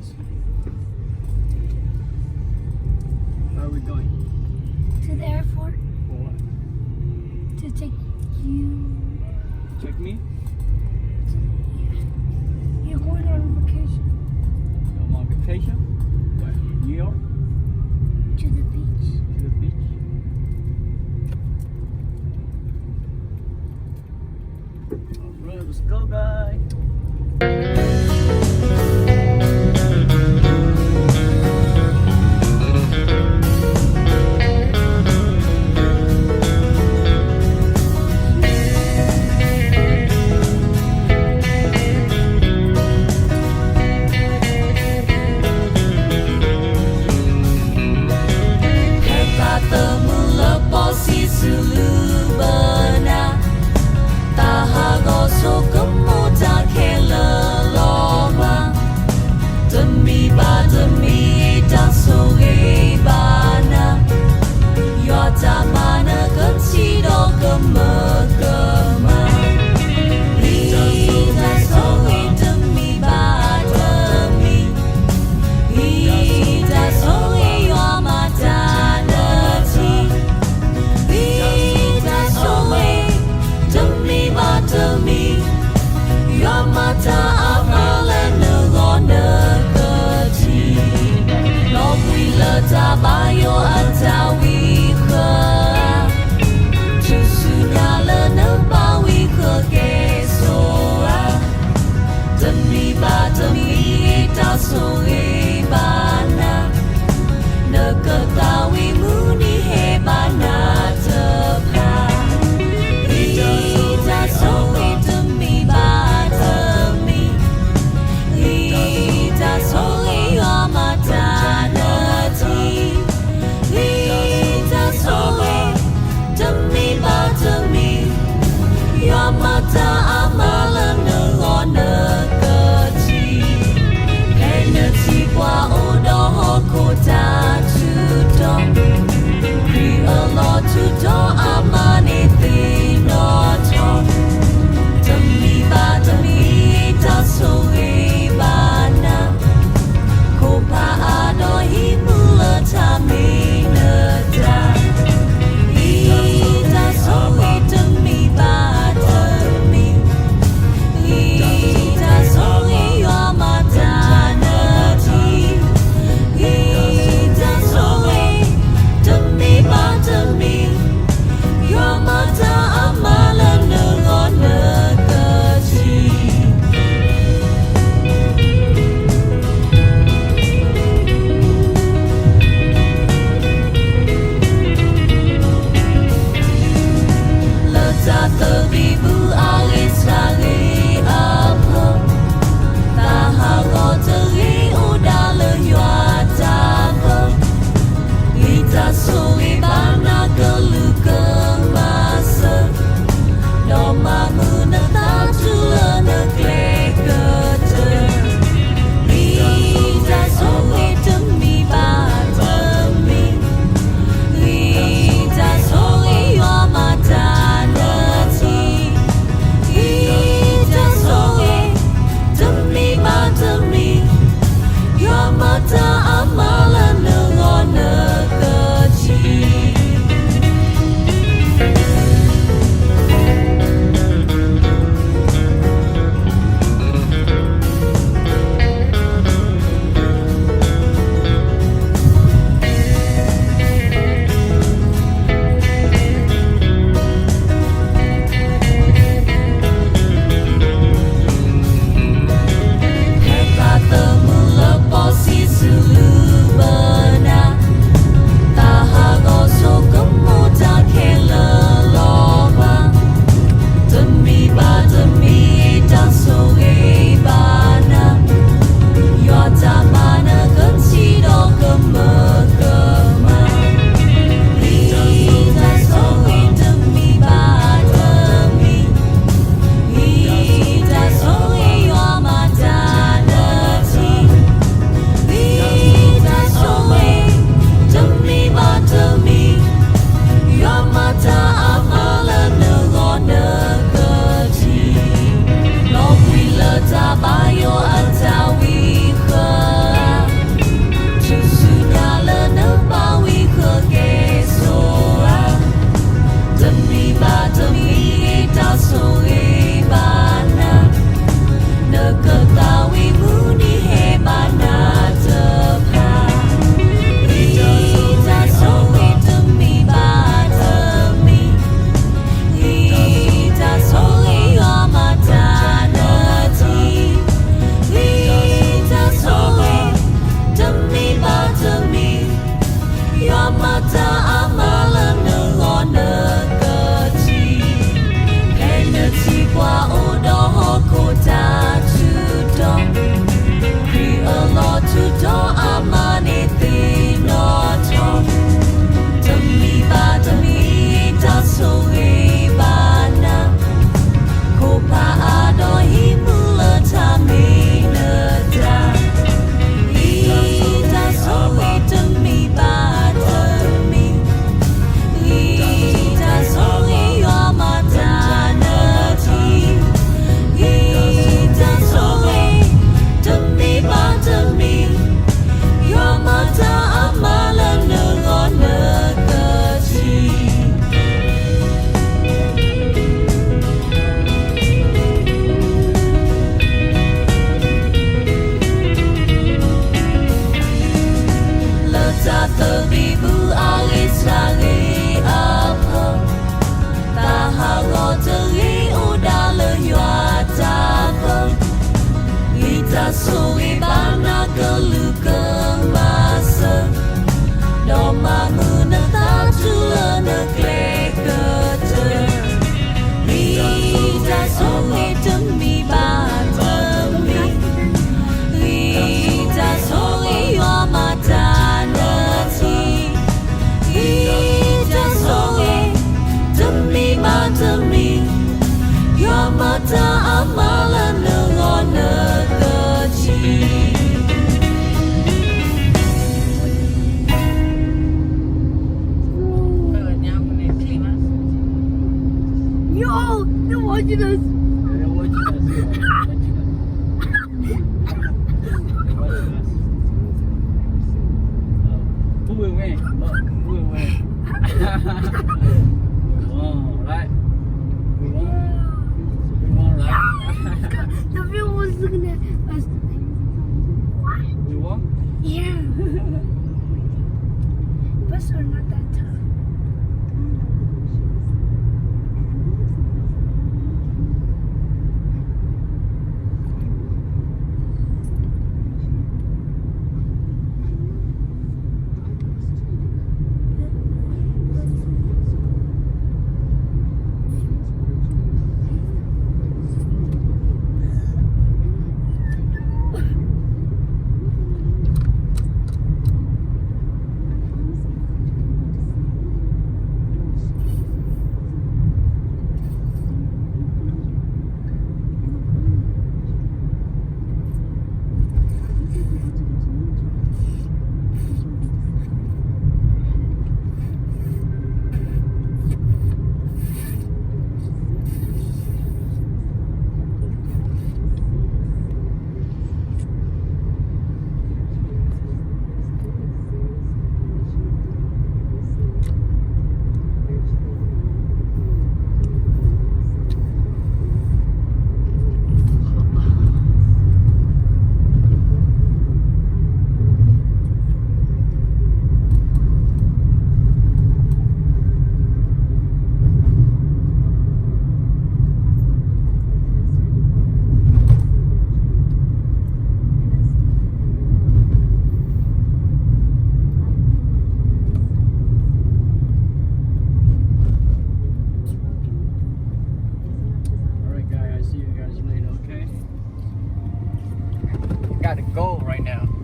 friends. Where are we going? To the airport For what? to take you. Take me? You're going on vacation I'm on vacation? Where? New York? to the beach. To the beach? Alright, let's go, guys. Qua ô soe bana galuka masa Doma muna tatula na kleka te Lita soe temi batami Lita soe yomata nati Lita soe temi batami Yomata amala nungona gachi Yo, they're watching us. They're watching us. They're watching us. Who will win? Who will win? We won, right? We won. We won, right? The film was looking at us. We won. Yeah. But are not that tough. Alright, guys, I see you guys later, okay? Gotta go right now.